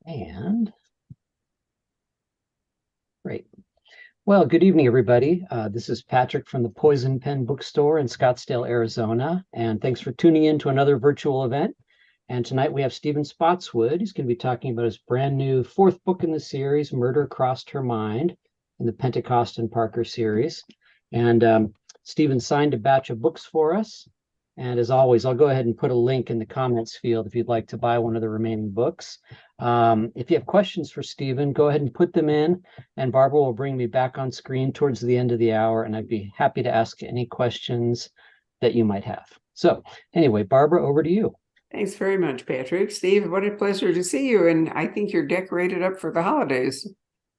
And great. Well, good evening, everybody. This is Patrick from the Poison Pen Bookstore in Scottsdale, Arizona. And thanks for tuning in to another virtual event. And tonight we have Stephen Spotswood. He's going to be talking about his brand new fourth book in the series, Murder Crossed Her Mind, in the Pentecost and Parker series. And Stephen signed a batch of books for us. And as always, I'll go ahead and put a link in the comments field if you'd like to buy one of the remaining books. If you have questions for Stephen, go ahead and put them in, and Barbara will bring me back on screen towards the end of the hour, and I'd be happy to ask any questions that you might have. So anyway, Barbara, over to you. Thanks very much, Patrick. Steve, what a pleasure to see you. And I think you're decorated up for the holidays.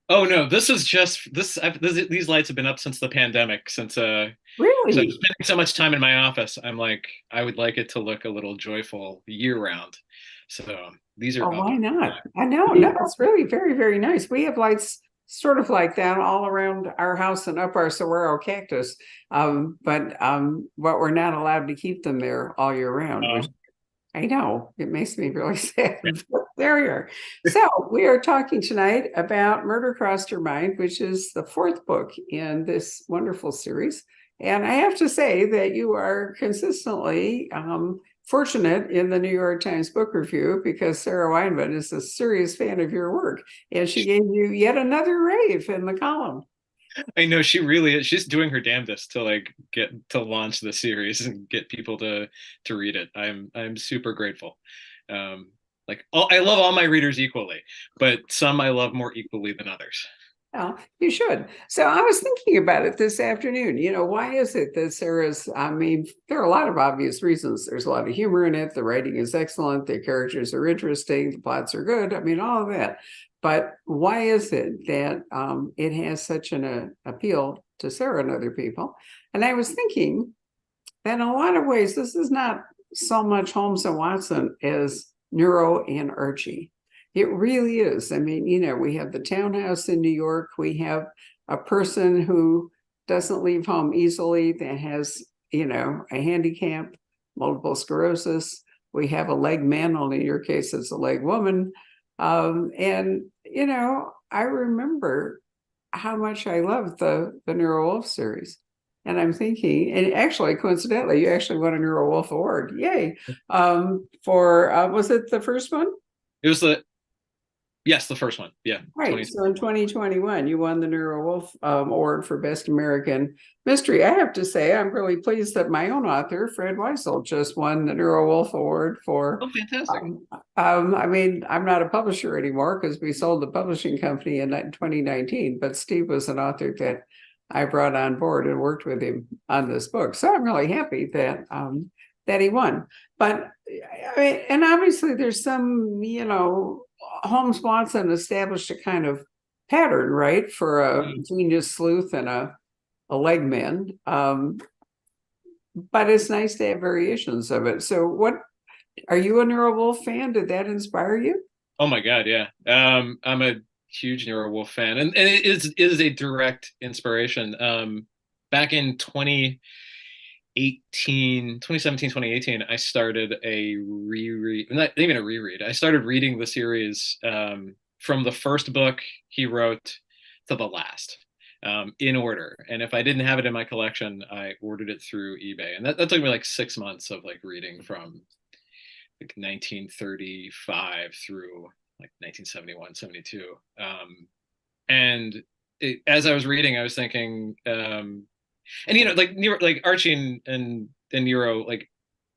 Oh no, this is just these lights have been up since the pandemic, since so I'm Really? spending so much time in my office. I'm like, I would like it to look a little joyful year round. So these are Oh, up. why not? I know. No, it's really very, very nice. We have lights sort of like that all around our house and up our saguaro cactus. But we're not allowed to keep them there all year round, which I know it makes me really sad. There you are. So we are talking tonight about Murder Crossed Her Mind, which is the fourth book in this wonderful series. And I have to say that you are consistently fortunate in the New York Times Book Review, because Sarah Weinman is a serious fan of your work, and she gave you yet another rave in the column. I know she really is. She's doing her damnedest to like get to launch the series and get people to read it. I'm super grateful. I love all my readers equally, but some I love more equally than others. Well, you should. So I was thinking about it this afternoon. Why is it that Sarah's, I mean, there are a lot of obvious reasons. There's a lot of humor in it. The writing is excellent. The characters are interesting. The plots are good. I mean, all of that. But why is it that it has such an appeal to Sarah and other people? And I was thinking that in a lot of ways, this is not so much Holmes and Watson as Nero and Archie. It really is. I mean, we have the townhouse in New York. We have a person who doesn't leave home easily, that has, a handicap, multiple sclerosis. We have a leg man, only in your case, it's a leg woman. I remember how much I loved the Nero Wolfe series. And I'm thinking, and actually, coincidentally, you actually won a Nero Wolfe Award. Yay. Was it the first one? It was Yes, the first one. Yeah. Right. So in 2021, you won the Nero Wolfe Award for Best American Mystery. I have to say, I'm really pleased that my own author, Fred Weisel, just won the Nero Wolfe Award for. Oh, fantastic. I mean, I'm not a publisher anymore because we sold the publishing company in 2019, but Steve was an author that I brought on board and worked with him on this book. So I'm really happy that he won. But I mean, and obviously there's some, Holmes Watson established a kind of pattern, right, for a genius sleuth and a leg man. But it's nice to have variations of it. So what, are you a Nero Wolfe fan? Did that inspire you? Oh my God, yeah. I'm a huge Nero Wolfe fan, and it is a direct inspiration. Back in 2017, 2018, I started a reread, not even a reread. I started reading the series from the first book he wrote to the last, in order. And if I didn't have it in my collection, I ordered it through eBay. And that took me like 6 months of like reading from like 1935 through like 1971, 72. And as I was reading, I was thinking, and like Archie and Nero like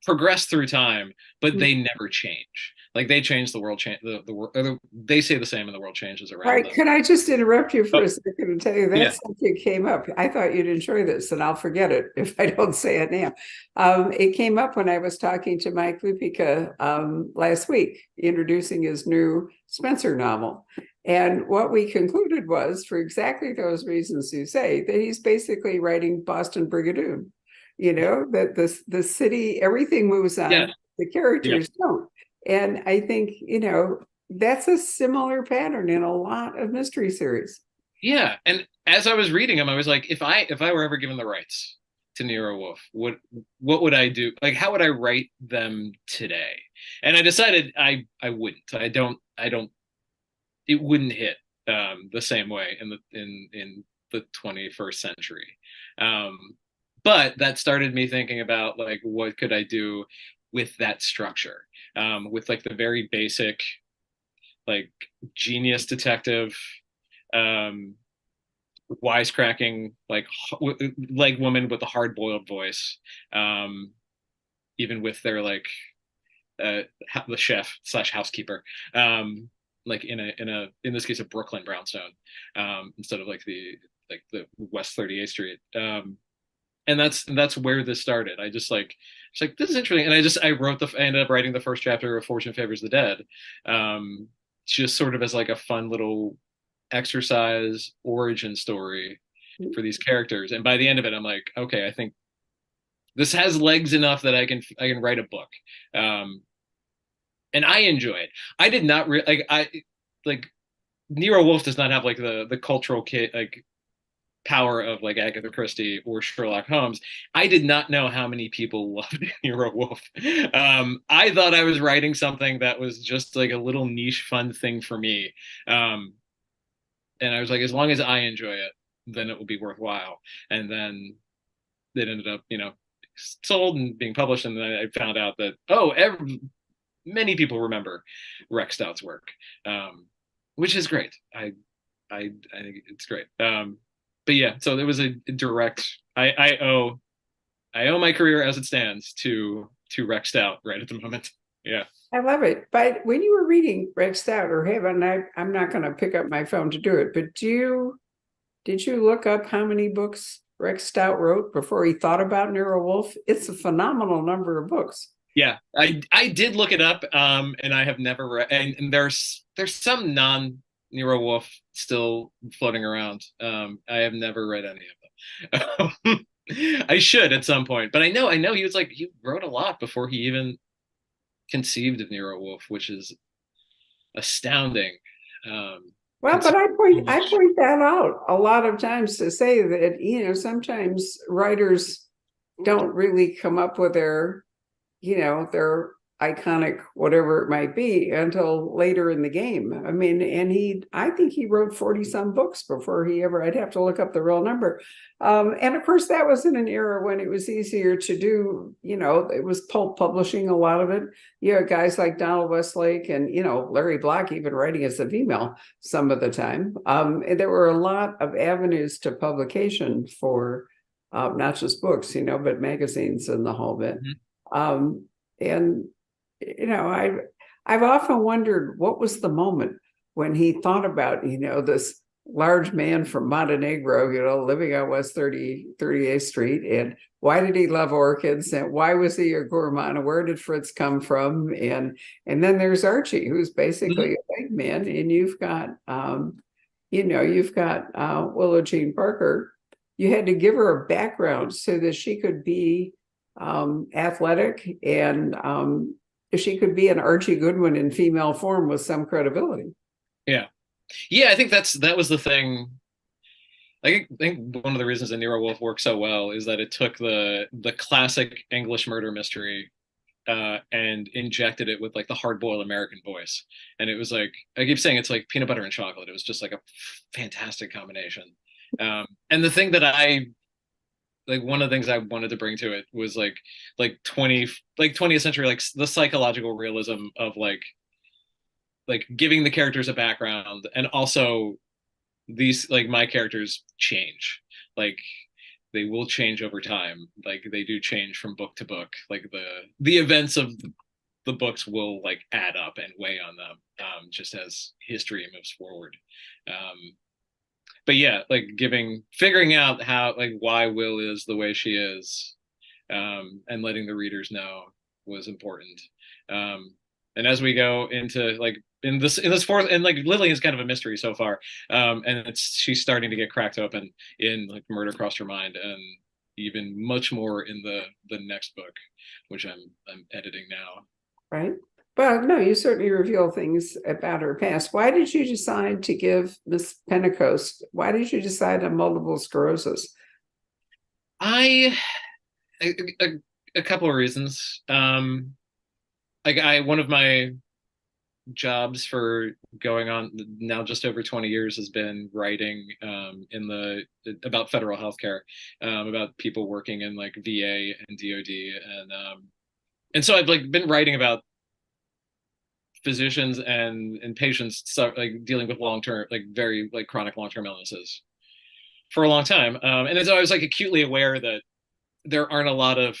progress through time, but they never change. Like they change, the world change, the world. They say the same, and the world changes around Right. them. Could I just interrupt you for Oh, a second and tell you yeah. that something came up? I thought you'd enjoy this, and I'll forget it if I don't say it now. It came up when I was talking to Mike Lupica last week, introducing his new Spencer novel. And what we concluded was, for exactly those reasons you say, that he's basically writing Boston Brigadoon. That the city, everything moves on, Yeah. the characters don't. And I think, that's a similar pattern in a lot of mystery series. Yeah. And as I was reading them, I was like, if I were ever given the rights to Nero Wolfe, what would I do? Like, how would I write them today? And I decided I wouldn't. I don't it wouldn't hit the same way in the 21st century. Um, but that started me thinking about like what could I do with that structure, with like the very basic like genius detective, um, wisecracking like woman with a hard boiled voice, um, even with their like uh, the chef slash housekeeper, like in this case a Brooklyn brownstone, instead of like the West 38th Street. And that's where this started. I just like it's like this is interesting, and I ended up writing the first chapter of Fortune Favors the Dead, just sort of as like a fun little exercise origin story for these characters. And by the end of it, I'm like, okay, I think this has legs enough that I can write a book. Um, and I enjoy it. I did not like like Nero Wolfe does not have like the cultural like power of like Agatha Christie or Sherlock Holmes. I did not know how many people loved Nero Wolfe. I thought I was writing something that was just like a little niche fun thing for me. Um, and I was like, as long as I enjoy it, then it will be worthwhile. And then it ended up, sold and being published. And then I found out that, many people remember Rex Stout's work, which is great. I think it's great. But yeah, so there was a direct. I owe my career as it stands to Rex Stout right at the moment. Yeah. I love it. But when you were reading Rex Stout, or haven't I'm not going to pick up my phone to do it, but did you look up how many books Rex Stout wrote before he thought about Nero Wolfe? It's a phenomenal number of books. Yeah, I did look it up, and I have never read. And there's some non Nero Wolfe still floating around. I have never read any of them. I should at some point, but I know he wrote a lot before he even conceived of Nero Wolfe, which is astounding. Well, but I point that out a lot of times to say that, sometimes writers don't really come up with their iconic whatever it might be until later in the game. I mean, and I think he wrote 40 some books before I'd have to look up the real number. And of course that was in an era when it was easier to do, it was pulp publishing, a lot of it. You had guys like Donald Westlake and, Larry Block even writing as a female some of the time. And there were a lot of avenues to publication for not just books, but magazines and the whole bit. Mm-hmm. And I've often wondered what was the moment when he thought about this large man from Montenegro living on West 38th Street, and why did he love orchids, and why was he a gourmand, and where did Fritz come from, and then there's Archie, who's basically a big man, and you've got Willow Jean Parker. You had to give her a background so that she could be athletic, and she could be an Archie Goodwin in female form with some credibility. Yeah, I think that was the thing. I think one of the reasons that Nero Wolfe worked so well is that it took the classic English murder mystery and injected it with like the hard-boiled American voice, and it was like, I keep saying, it's like peanut butter and chocolate. It was just like a fantastic combination. And the thing that one of the things I wanted to bring to it was like 20th century, like the psychological realism of like giving the characters a background, and also these, like, my characters change, like they will change over time, like they do change from book to book, like the events of the books will like add up and weigh on them, just as history moves forward. But yeah, like figuring out how, like, why Will is the way she is, and letting the readers know was important. And as we go into like in this fourth, and like Lillian's kind of a mystery so far, and she's starting to get cracked open in like Murder Crossed Her Mind, and even much more in the next book, which I'm editing now. Right. Well, no, you certainly reveal things about her past. Why did you decide to give Miss Pentecost? Why did you decide on multiple sclerosis? A couple of reasons. Like one of my jobs for going on now just over 20 years has been writing in the about federal healthcare, about people working in like VA and DoD, and so I've like been writing about physicians and patients, so, like dealing with long term, like very like chronic long term illnesses for a long time, and so I was like acutely aware that there aren't a lot of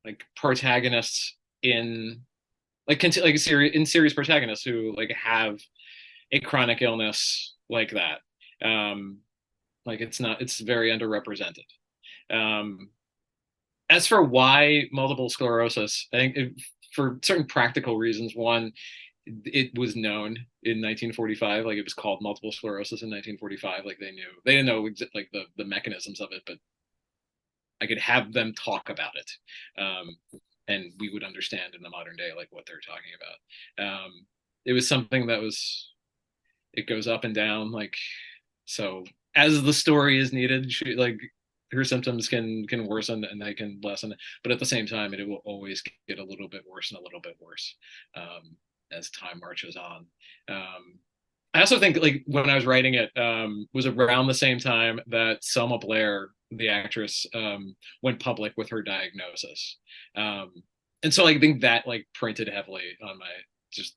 like protagonists in like serious protagonists who like have a chronic illness like that. Um, like it's very underrepresented. Um, as for why multiple sclerosis, I think for certain practical reasons, one, it was known in 1945, like it was called multiple sclerosis in 1945. Like they didn't know like the mechanisms of it, but I could have them talk about it. And we would understand in the modern day like what they're talking about. It was something that it goes up and down, like so as the story is needed, like her symptoms can worsen and they can lessen, but at the same time it will always get a little bit worse and a little bit worse, as time marches on. I also think like when I was writing it, was around the same time that Selma Blair, the actress, went public with her diagnosis. Um, and so I think that like printed heavily on my just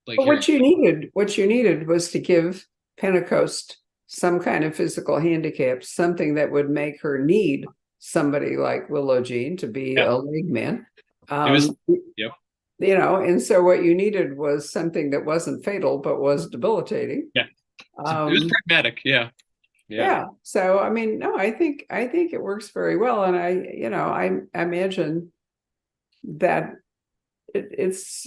like But hearing. what you needed was to give Pentecost some kind of physical handicap, something that would make her need somebody like Willow Jean to be Yeah, a leg man. it was. Yep. You know, and so what you needed was something that wasn't fatal but was debilitating. Yeah. It was pragmatic. Yeah. Yeah. Yeah. So I mean, no, I think it works very well, and I imagine that it's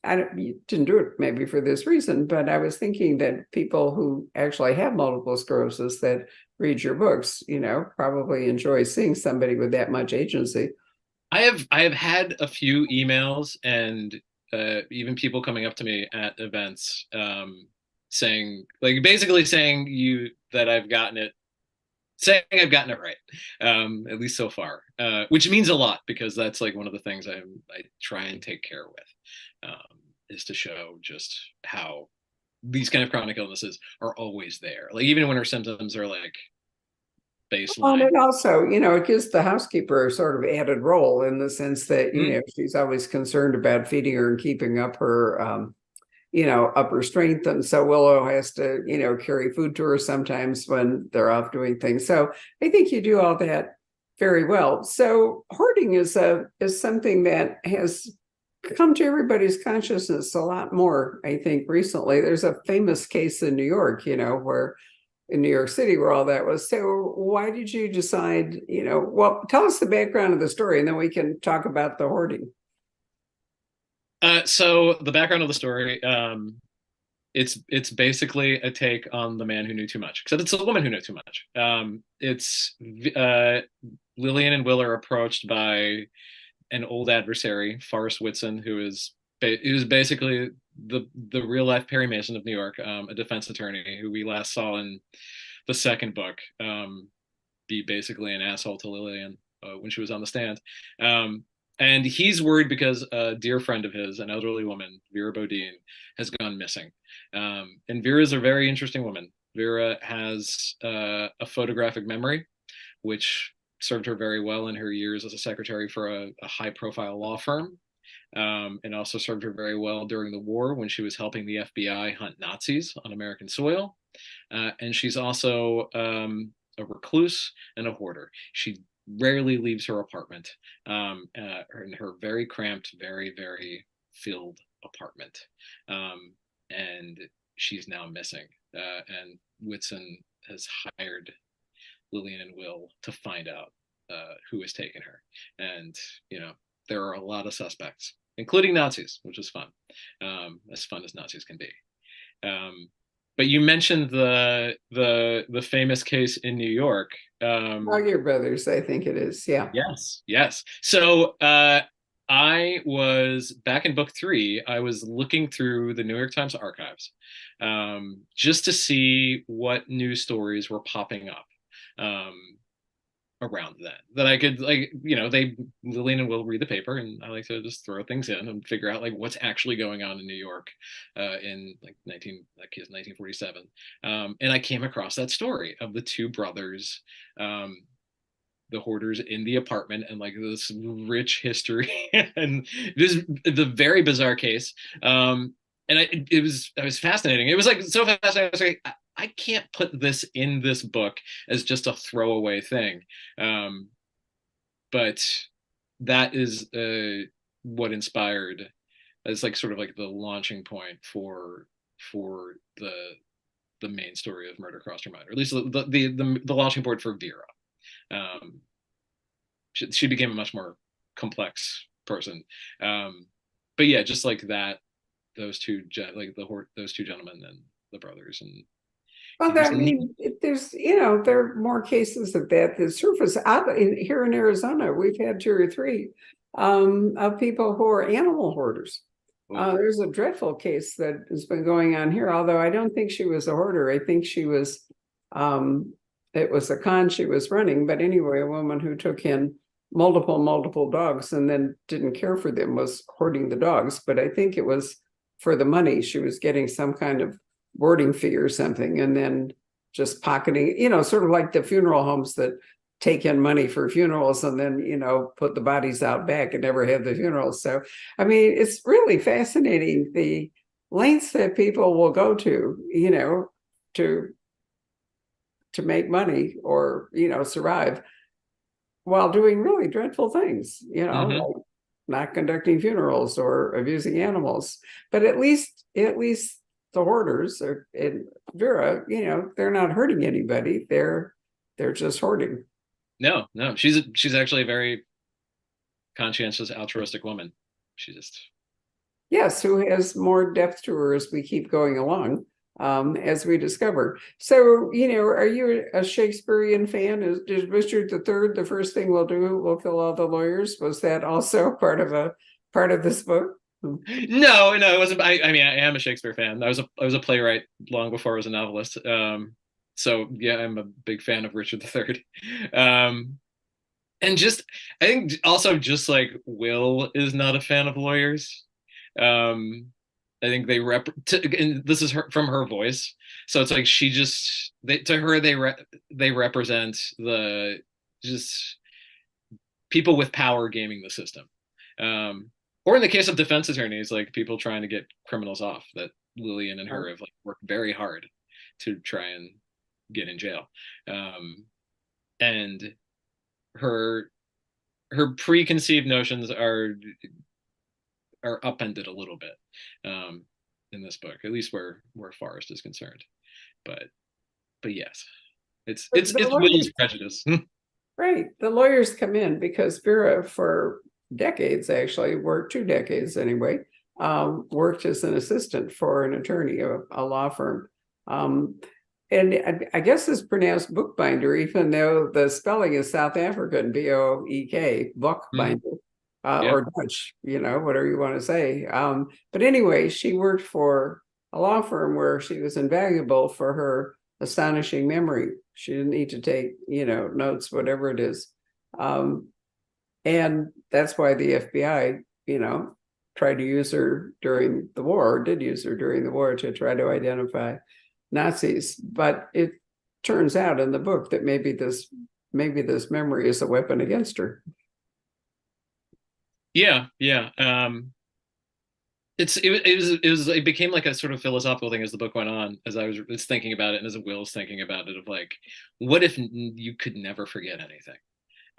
I don't, you didn't do it maybe for this reason, but I was thinking that people who actually have multiple sclerosis that read your books, probably enjoy seeing somebody with that much agency. I have had a few emails and even people coming up to me at events, saying like basically saying you that I've gotten it saying I've gotten it right, at least so far, which means a lot because that's like one of the things I try and take care with, is to show just how these kind of chronic illnesses are always there. Like even when our symptoms are like baseline. And also, it gives the housekeeper a sort of added role in the sense that, Mm-hmm. she's always concerned about feeding her and keeping up her, up her strength. And so Willow has to, carry food to her sometimes when they're off doing things. So I think you do all that very well. So hoarding is something that has come to everybody's consciousness a lot more, I think, recently. There's a famous case in New York, where in New York City where all that was. So why did you decide, well, tell us the background of the story and then we can talk about the hoarding. So the background of the story, it's basically a take on The Man Who Knew Too Much, except it's a woman who knew too much. It's Lillian and Will are approached by an old adversary, Forrest Whitson, who is basically the real life Perry Mason of New York, a defense attorney who we last saw in the second book, be basically an asshole to Lillian when she was on the stand. And he's worried because a dear friend of his, an elderly woman, Vera Bodine, has gone missing. And Vera's a very interesting woman. Vera has a photographic memory, which served her very well in her years as a secretary for a high-profile law firm, and also served her very well during the war when she was helping the FBI hunt Nazis on American soil. And she's also a recluse and a hoarder. She rarely leaves her apartment, in her very cramped, very, very filled apartment. And she's now missing. And Whitson has hired Lillian and Will to find out who has taken her. And, there are a lot of suspects, including Nazis, which is fun as Nazis can be. But you mentioned the famous case in New York. Your brothers, I think it is. Yeah. Yes, yes. So I was back in book 3. I was looking through the New York Times archives, just to see what news stories were popping up. Um, around then that I could, like, Lillian will read the paper, and I like to just throw things in and figure out like what's actually going on in New York in like 1947. And I came across that story of the two brothers, the hoarders in the apartment, and like this rich history and this the very bizarre case. And I was fascinating. It was like so fascinating. I was like, I can't put this in this book as just a throwaway thing. But that is what inspired, as like sort of like the launching point for the main story of Murder Crossed Your Mind, or at least the launching point for Vera. She became a much more complex person. But yeah, just like that, those two those two gentlemen and the brothers, and Well, I mean, there's, there are more cases of that surface out here in Arizona. We've had 2 or 3 of people who are animal hoarders. There's a dreadful case that has been going on here, although I don't think she was a hoarder. I think she was, it was a con she was running. But anyway, a woman who took in multiple dogs and then didn't care for them was hoarding the dogs. But I think it was for the money. She was getting some kind of boarding fee or something, and then just pocketing, sort of like the funeral homes that take in money for funerals and then, put the bodies out back and never have the funerals. So, I mean, it's really fascinating the lengths that people will go to, to make money or, survive while doing really dreadful things, like not conducting funerals or abusing animals. But at least the hoarders are in Vera, they're not hurting anybody. They're just hoarding. No, she's actually a very conscientious, altruistic woman. She just Yes, who has more depth to her as we keep going along, as we discover. So, are you a Shakespearean fan? Is Richard III the first thing we'll do? We'll kill all the lawyers. Was that also part of this book? No, it wasn't. I mean, I am a Shakespeare fan. I was a playwright long before I was a novelist. So yeah, I'm a big fan of Richard III. And just, I think also just like Will is not a fan of lawyers. I think and this is from her voice. So it's like to her they represent the just people with power gaming the system. Or in the case of defense attorneys, like people trying to get criminals off, that Lillian and her have like worked very hard to try and get in jail. And her preconceived notions are upended a little bit in this book, at least where Forrest is concerned. But yes, it's Will's prejudice. Right. The lawyers come in because Vera, for decades, actually, worked 2 decades anyway, worked as an assistant for an attorney, a law firm. And I guess it's pronounced bookbinder, even though the spelling is South African, Boek, bookbinder, or Dutch, whatever you want to say. But anyway, she worked for a law firm where she was invaluable for her astonishing memory. She didn't need to take, notes, whatever it is. And that's why the FBI, tried to use her during the war, or did use her during the war to try to identify Nazis. But it turns out in the book that maybe this memory is a weapon against her. Yeah. It became like a sort of philosophical thing as the book went on, as I was thinking about it, and as Will's thinking about it, of like, what if you could never forget anything?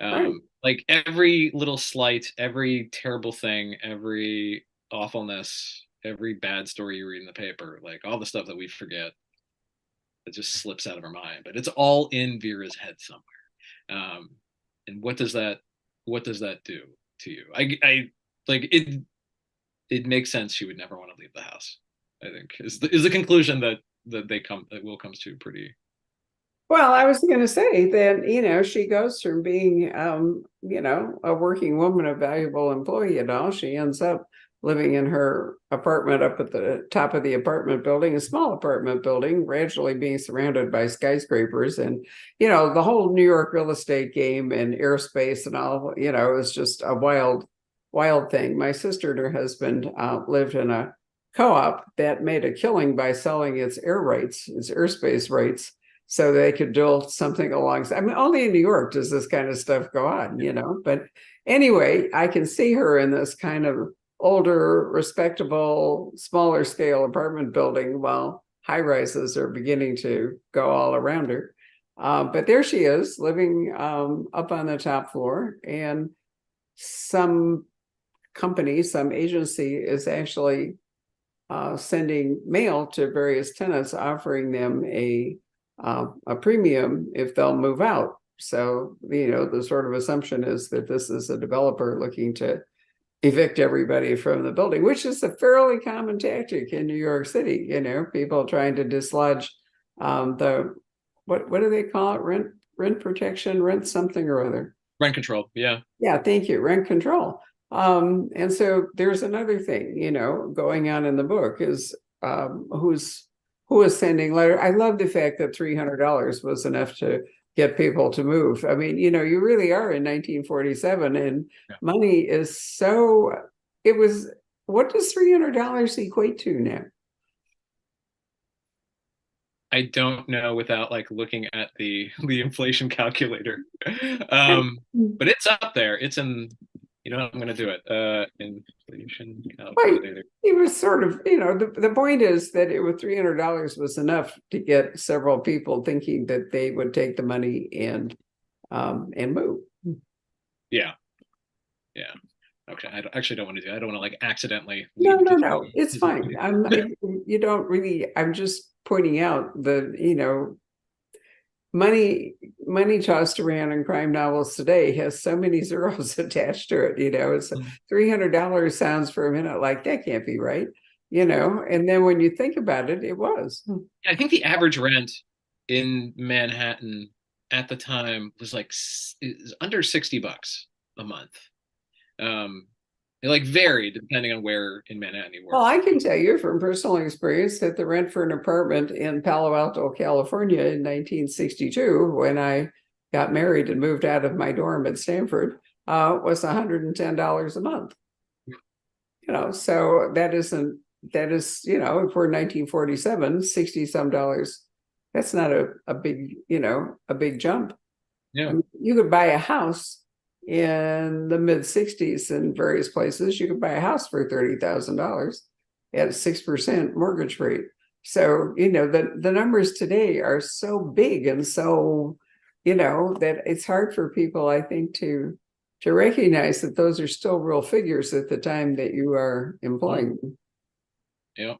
Right. Like every little slight, every terrible thing, every awfulness, every bad story you read in the paper, like all the stuff that we forget, it just slips out of our mind, but it's all in Vera's head somewhere. And what does that do to you? I like it. It makes sense she would never want to leave the house, I think, is the conclusion that Will comes to pretty. Well, I was going to say that, she goes from being, a working woman, a valuable employee, and all, she ends up living in her apartment up at the top of the apartment building, a small apartment building, gradually being surrounded by skyscrapers. And, the whole New York real estate game and airspace and all, it was just a wild, wild thing. My sister and her husband lived in a co-op that made a killing by selling its airspace rights, so they could do something alongside. I mean, only in New York does this kind of stuff go on, But anyway, I can see her in this kind of older, respectable, smaller scale apartment building while high rises are beginning to go all around her. But there she is, living up on the top floor, and some company, some agency is actually sending mail to various tenants, offering them a premium if they'll move out. So, the sort of assumption is that this is a developer looking to evict everybody from the building, which is a fairly common tactic in New York City. People trying to dislodge what do they call it? Rent protection, rent something or other. Rent control. Yeah. Yeah. Thank you. Rent control. And so there's another thing, going on in the book is who is sending letter. I love the fact that $300 was enough to get people to move. I mean, you really are in 1947, and money is what does $300 equate to now? I don't know without looking at the inflation calculator. But it's up there. It's in, I'm going to do it. Inflation calculator. It was sort of, the point is that $300 was enough to get several people thinking that they would take the money and move. Yeah. Okay. I actually don't want to do it. I don't want to accidentally. No. It's fine. You don't really. I'm just pointing out the money tossed around in crime novels today has so many zeros attached to it. It's $300 sounds for a minute like that can't be right. And then when you think about it, it was. I think the average rent in Manhattan at the time was under $60 a month. It varied depending on where in Manhattan you were. Well, I can tell you from personal experience that the rent for an apartment in Palo Alto, California in 1962, when I got married and moved out of my dorm at Stanford, was $110 a month. So that is, if we're 1947, 60 some dollars, that's not a big jump. Yeah. I mean, you could buy a house in the mid 60s in various places. You could buy a house for $30,000 at a 6% mortgage rate. So, the numbers today are so big and so, that it's hard for people, I think, to recognize that those are still real figures at the time that you are employing them. Yeah.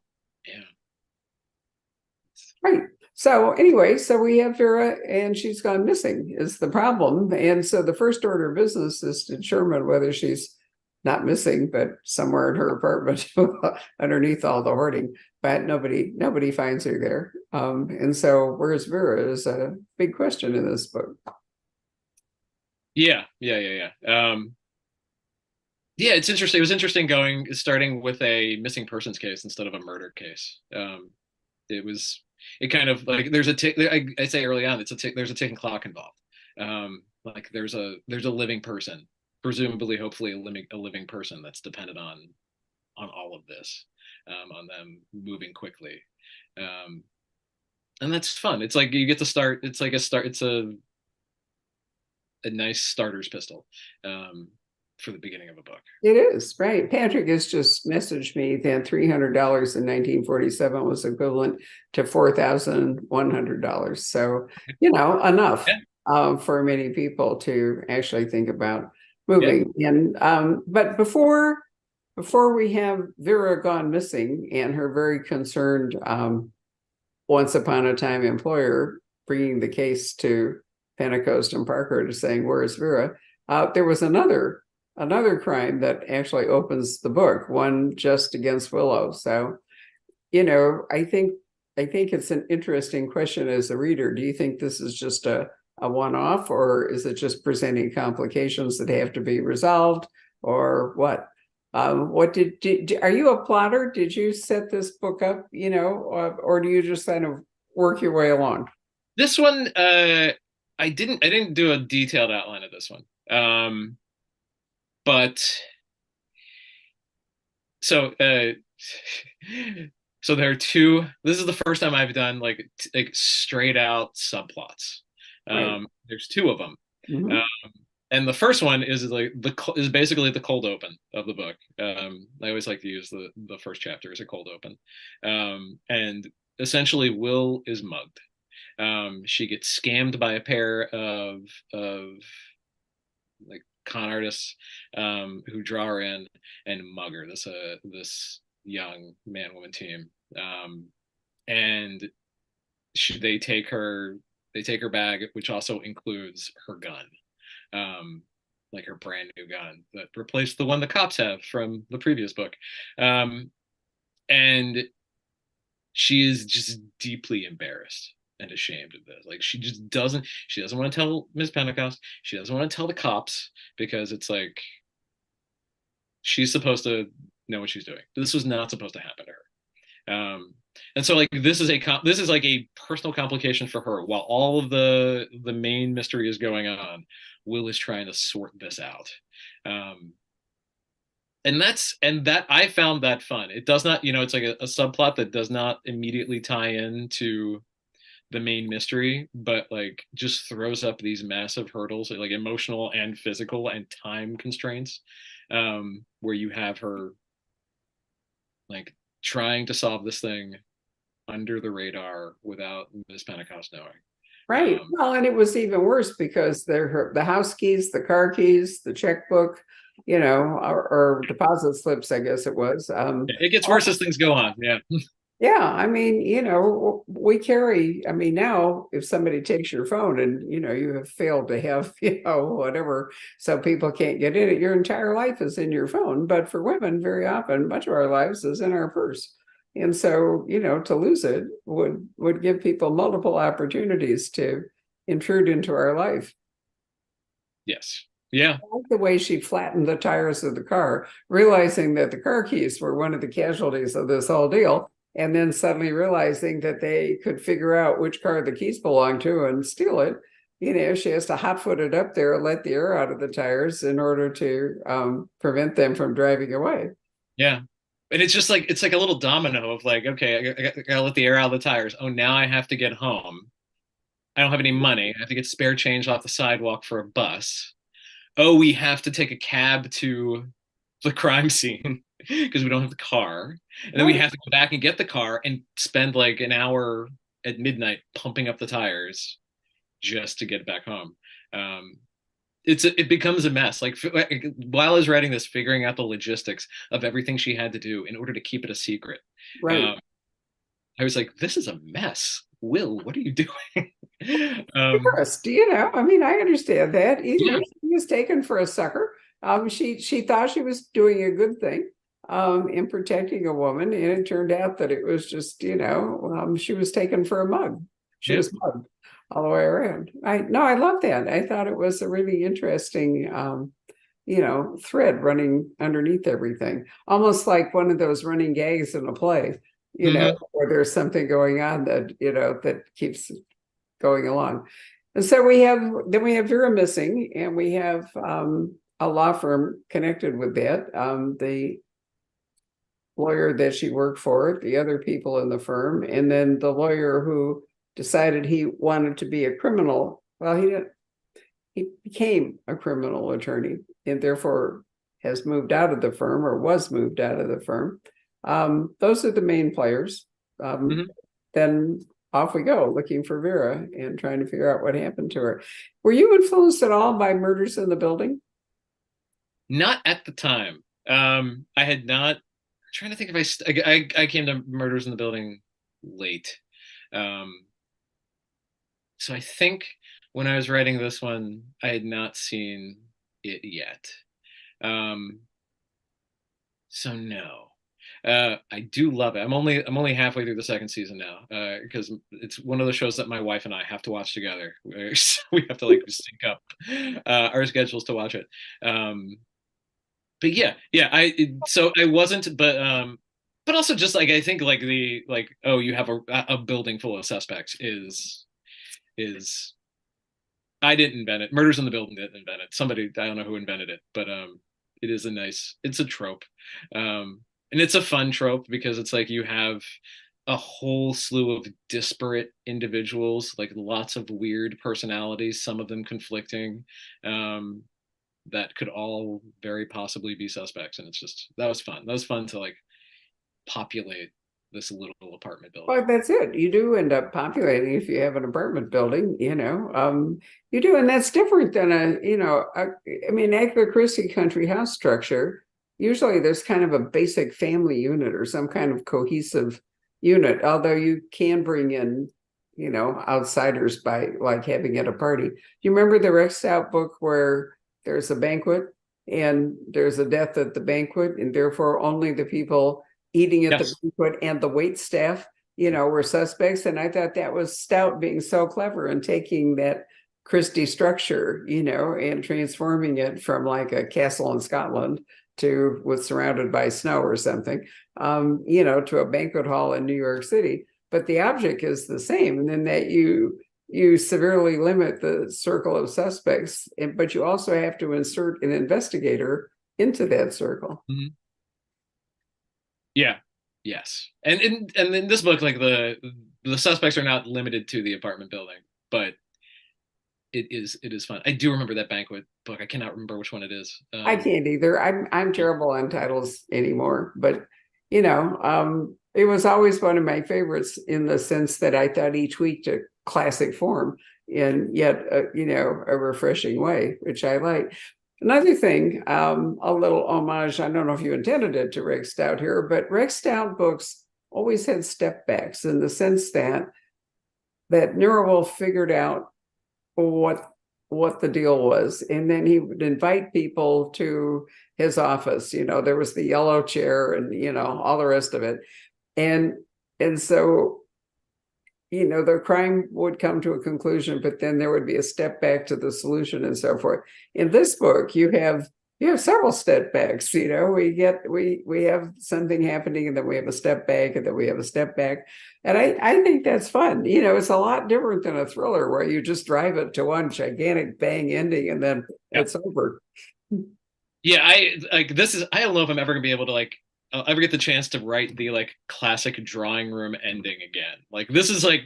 Right. So anyway, we have Vera, and she's gone missing is the problem. And so the first order of business is to determine whether she's not missing, but somewhere in her apartment underneath all the hoarding. But nobody finds her there. And so where's Vera is a big question in this book. Yeah. It's interesting. It was interesting starting with a missing persons case instead of a murder case. It kind of there's I say early on, there's a ticking clock involved. There's a living person, presumably, hopefully a living person that's dependent on all of this, on them moving quickly. And that's fun. It's you get to start. It's a nice starter's pistol for the beginning of a book. It is, right. Patrick has just messaged me that $300 in 1947 was equivalent to $4,100. So, enough for many people to actually think about moving. Yeah. And but before we have Vera gone missing and her very concerned once upon a time employer bringing the case to Pentecost and Parker to saying, "Where's Vera?" There was another crime that actually opens the book, one just against Willow. So, I think it's an interesting question as a reader. Do you think this is just a one-off, or is it just presenting complications that have to be resolved, or what? Are you a plotter? Did you set this book up, or do you just kind of work your way along? This one, I didn't do a detailed outline of this one. But so so there are two. This is the first time I've done like straight out subplots. Right. There's two of them. Hmm. Um, and the first one is is basically the cold open of the book. I always like to use the first chapter as a cold open. And essentially Will is mugged. She gets scammed by a pair of like con artists who draw her in and mug her. This young man woman team, and they take her bag, which also includes her gun, um, like her brand new gun that replaced the one the cops have from the previous book, and she is just deeply embarrassed and ashamed of this. Like she doesn't want to tell Miss Pentecost. She doesn't want to tell the cops because it's like she's supposed to know what she's doing. This was not supposed to happen to her. And so like this is like a personal complication for her. While all of the main mystery is going on, Will is trying to sort this out. Um, and that I found that fun. It does not, it's like a subplot that does not immediately tie in to the main mystery, but like just throws up these massive hurdles, like emotional and physical and time constraints, where you have her like trying to solve this thing under the radar without Miss Pentecost knowing. Right. Um, Well, and it was even worse because the house keys, the car keys, the checkbook, or deposit slips, I guess it was. it gets worse as things go on. Yeah. Yeah, I mean, we carry, I mean, now if somebody takes your phone and, you have failed to have, whatever, so people can't get in it, your entire life is in your phone. But for women, very often, much of our lives is in our purse. And so, to lose it would give people multiple opportunities to intrude into our life. Yes. Yeah. I like the way she flattened the tires of the car, realizing that the car keys were one of the casualties of this whole deal, and then suddenly realizing that they could figure out which car the keys belonged to and steal it. She has to hot-foot it up there and let the air out of the tires in order to prevent them from driving away. Yeah. And it's like a little domino of like, okay, I gotta let the air out of the tires. Oh, now I have to get home. I don't have any money. I have to get spare change off the sidewalk for a bus. Oh, we have to take a cab to the crime scene because we don't have the car. And then we Right. have to go back and get the car and spend like an hour at midnight pumping up the tires just to get back home. Um, it becomes a mess. Like while I was writing this, figuring out the logistics of everything she had to do in order to keep it a secret. Right. Um, I was like, this is a mess. Will, what are you doing? Embarrassed, I mean, I understand that. Yeah, She was taken for a sucker. She thought she was doing a good thing in protecting a woman, and it turned out that it was just, she was taken for a mug. She yeah. was mugged all the way around. I love that. I thought it was a really interesting, thread running underneath everything, almost like one of those running gags in a play, Hmm. where there's something going on that, that keeps going along. And so we have Vera missing, and we have a law firm connected with that. The lawyer that she worked for, the other people in the firm, and then the lawyer who decided he wanted to be a criminal. Well, he didn't. He became a criminal attorney and therefore has moved out of the firm or was moved out of the firm. Those are the main players. Hmm. Then off we go looking for Vera and trying to figure out what happened to her. Were you influenced at all by Murders in the Building? Not at the time. I had not. I'm trying to think if I came to Murders in the Building late. Um, so I think when I was writing this one, I had not seen it yet. Um, so no. I do love it. I'm only halfway through the second season now, because it's one of the shows that my wife and I have to watch together. So we have to like sync up our schedules to watch it. Um, but yeah, so I wasn't, but also just like I think like the like, oh, you have a building full of suspects is I didn't invent it. Murders in the Building didn't invent it. Somebody, I don't know who invented it, but it is it's a trope. And it's a fun trope because it's like you have a whole slew of disparate individuals, like lots of weird personalities, some of them conflicting, um, that could all very possibly be suspects. And it's just, that was fun. That was fun to like populate this little apartment building. Well, that's it. You do end up populating if you have an apartment building, you do. And that's different than I mean, Agatha Christie country house structure. Usually there's kind of a basic family unit or some kind of cohesive unit, although you can bring in, outsiders by like having at a party. Do you remember the Rex Stout book where there's a banquet and there's a death at the banquet, and therefore only the people eating at the banquet and the wait staff, were suspects? And I thought that was Stout being so clever and taking that Christie structure, and transforming it from like a castle in Scotland to was surrounded by snow or something, to a banquet hall in New York City. But the object is the same, and then that you severely limit the circle of suspects, but you also have to insert an investigator into that circle. Mm-hmm. Yeah. Yes. And in this book, like the suspects are not limited to the apartment building, but it is fun. I do remember that banquet book. I cannot remember which one it is. I can't either. I'm terrible on titles anymore, but it was always one of my favorites in the sense that I thought each week took classic form in yet a refreshing way, which I like. Another thing, a little homage, I don't know if you intended it to Rex Stout here, but Rex Stout books always had step backs in the sense that Nero Wolfe figured out what the deal was, and then he would invite people to his office. There was the yellow chair and all the rest of it, and so the crime would come to a conclusion, but then there would be a step back to the solution and so forth. In this book, you have several step backs. We have something happening, and then we have a step back, and then we have a step back. And I think that's fun. It's a lot different than a thriller where you just drive it to one gigantic bang ending and then it's over. Yeah, I don't know if I'm ever gonna be able to like I'll ever get the chance to write the like classic drawing room ending again. Like this is like,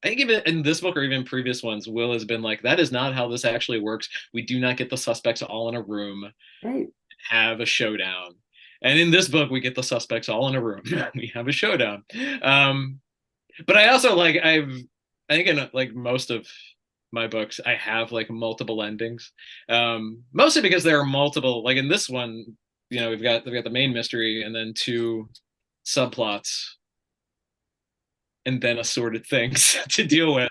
I think even in this book or even previous ones, Will has been like, that is not how this actually works. We do not get the suspects all in a room, right, have a showdown. And in this book, we get the suspects all in a room. We have a showdown. But I also I think in like most of my books, I have like multiple endings. Mostly because there are multiple, like in this one, we've got the main mystery and then two subplots and then assorted things to deal with.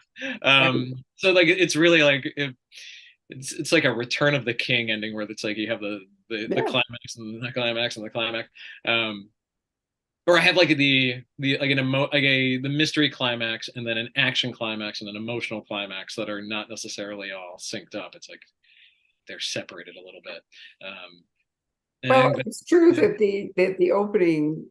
So like it's really like it's like a Return of the King ending where it's like you have the climax and the climax and the climax. Or I have like the mystery climax and then an action climax and an emotional climax that are not necessarily all synced up. It's like they're separated a little bit. Well, it's true that the opening,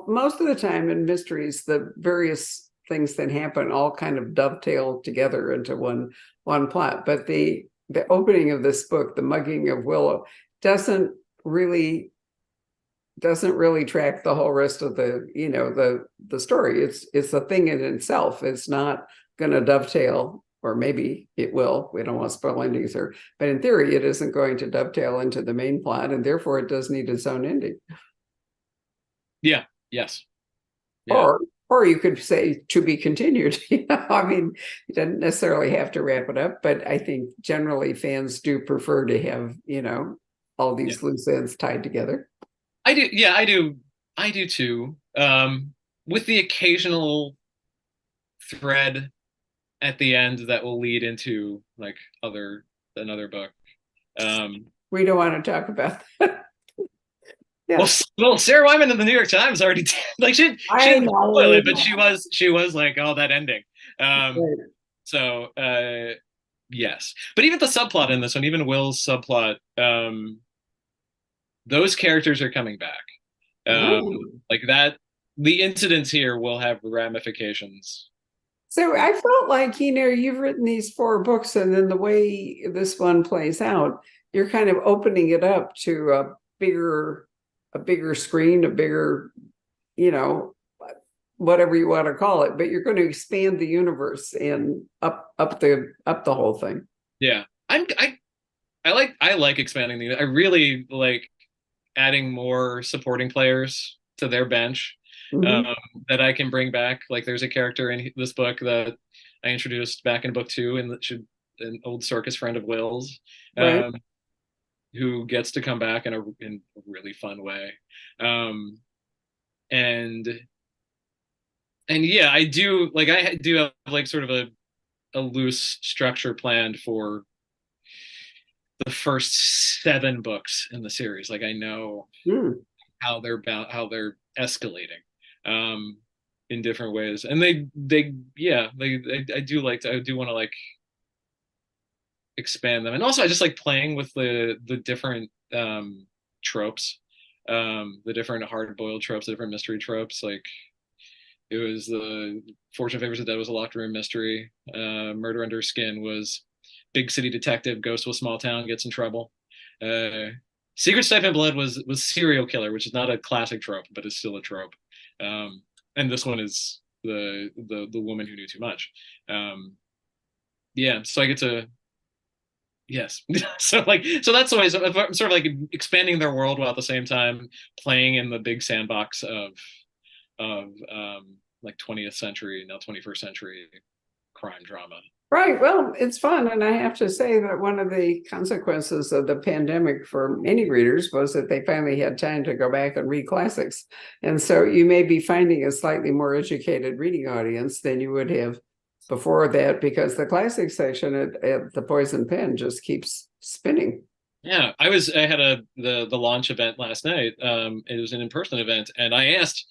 most of the time in mysteries, the various things that happen all kind of dovetail together into one plot. But the opening of this book, the mugging of Willow, doesn't really track the whole rest of the story. It's a thing in itself. It's not going to dovetail. Or maybe it will. We don't want to spoil endings here. But in theory, it isn't going to dovetail into the main plot, and therefore it does need its own ending. Yeah. Yes. Yeah. Or you could say to be continued. I mean, you don't necessarily have to wrap it up, but I think generally fans do prefer to have, all these loose ends tied together. I do. Yeah, I do. I do too. With the occasional thread at the end that will lead into like another book. We don't want to talk about that. Yeah. Well, Sarah Wyman in the New York Times already did. Like she didn't spoil it, but she was like, oh, that ending. Right. So yes, but even the subplot in this one, even Will's subplot, those characters are coming back. Oh. Like that, the incidents here will have ramifications. So I felt like, you've written these 4 books, and then the way this one plays out, you're kind of opening it up to a bigger screen, a bigger, you know, whatever you want to call it, but you're going to expand the universe and up the whole thing. Yeah. I like expanding the I really like adding more supporting players to their bench, um, Mm-hmm. that I can bring back. Like there's a character in this book that I introduced back in book 2, and that should an old circus friend of Will's, Right. um, who gets to come back in a really fun way. Um, and yeah, I do have like sort of a loose structure planned for the first 7 books in the series. Like I know Mm. how they're escalating, um, in different ways, and they yeah I do I do want to like expand them, and also I just like playing with the different tropes, the different hard boiled tropes, the different mystery tropes. Like it was the Fortune Favors the Dead was a locked room mystery. Murder Under Skin was big city detective goes to a small town, gets in trouble. Uh, Secret Stipend Blood was serial killer, which is not a classic trope, but it's still a trope. And this one is the woman who knew too much. Yeah, so I get to yes. So that's the way. So I'm sort of like expanding their world while at the same time playing in the big sandbox of like 20th century, now 21st century crime drama. Right. Well, it's fun. And I have to say that one of the consequences of the pandemic for many readers was that they finally had time to go back and read classics. And so you may be finding a slightly more educated reading audience than you would have before that, because the classic section at the Poison Pen just keeps spinning. Yeah, I had the launch event last night. It was an in-person event, and I asked,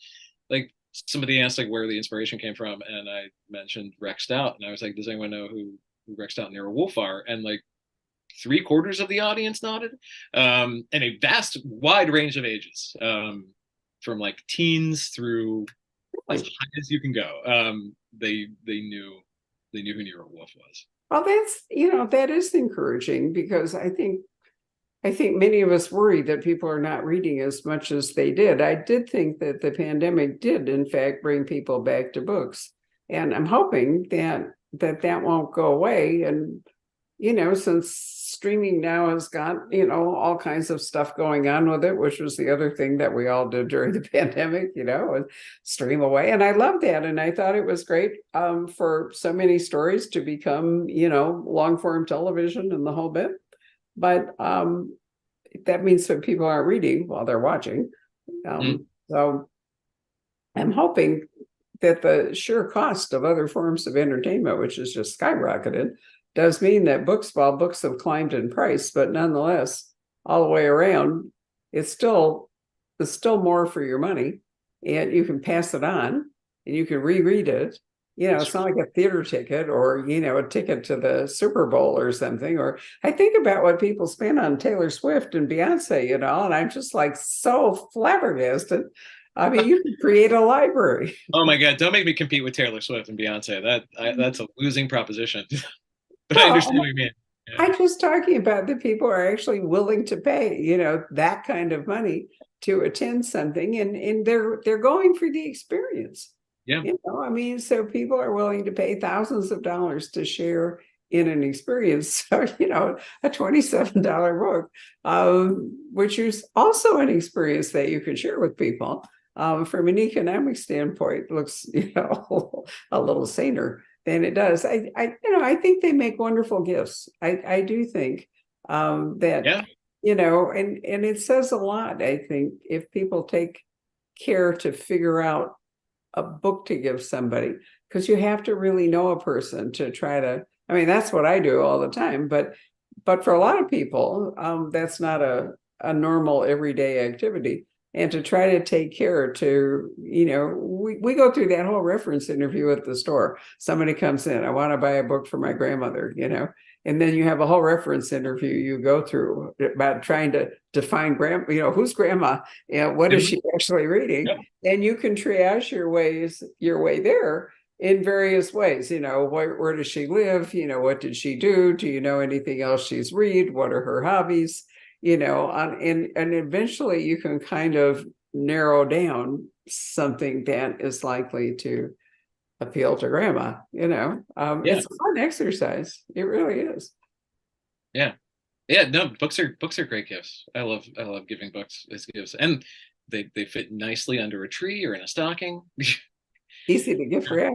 like, somebody asked like where the inspiration came from, and I mentioned Rex Stout, and I was like, does anyone know who Rex Stout and Nero Wolfe are? And like 3/4 of the audience nodded, and a vast wide range of ages, from like teens through as Really. high as you can go. They knew who Nero Wolfe was. Well, that is encouraging, because I think many of us worry that people are not reading as much as they did. I did think that the pandemic did, in fact, bring people back to books. And I'm hoping that won't go away. And, since streaming now has got, all kinds of stuff going on with it, which was the other thing that we all did during the pandemic, stream away. And I love that. And I thought it was great, for so many stories to become, long form television and the whole bit. But that means that people aren't reading while they're watching. Mm. So I'm hoping that the sheer cost of other forms of entertainment, which has just skyrocketed, does mean that while books have climbed in price, but nonetheless, all the way around, it's still more for your money, and you can pass it on and you can reread it. It's not like a theater ticket or, a ticket to the Super Bowl or something. Or I think about what people spend on Taylor Swift and Beyonce, and I'm just like so flabbergasted. I mean, you could create a library. Oh my God, don't make me compete with Taylor Swift and Beyonce. That's a losing proposition. But I Well, understand what you mean. Yeah. I'm just talking about the people are actually willing to pay, that kind of money to attend something, and they're going for the experience. Yeah. I mean, so people are willing to pay thousands of dollars to share in an experience. So, a $27 book, which is also an experience that you can share with people. From an economic standpoint, looks, a little saner than it does. I think they make wonderful gifts. I do think, that, Yeah. and it says a lot, I think, if people take care to figure out a book to give somebody, because you have to really know a person to try to, I mean, that's what I do all the time, but for a lot of people, that's not a normal everyday activity. And to try to take care to, we go through that whole reference interview at the store. Somebody comes in, I want to buy a book for my grandmother, And then you have a whole reference interview you go through about trying to define grandma, who's grandma and what is she actually reading? Yep. And you can triage your way there in various ways. Where does she live? What did she do? Do you know anything else she's read? What are her hobbies? And eventually you can kind of narrow down something that is likely to appeal to grandma. It's a fun exercise. It really is. Yeah. No, books are great gifts. I love giving books as gifts, and they fit nicely under a tree or in a stocking. Easy to gift wrap.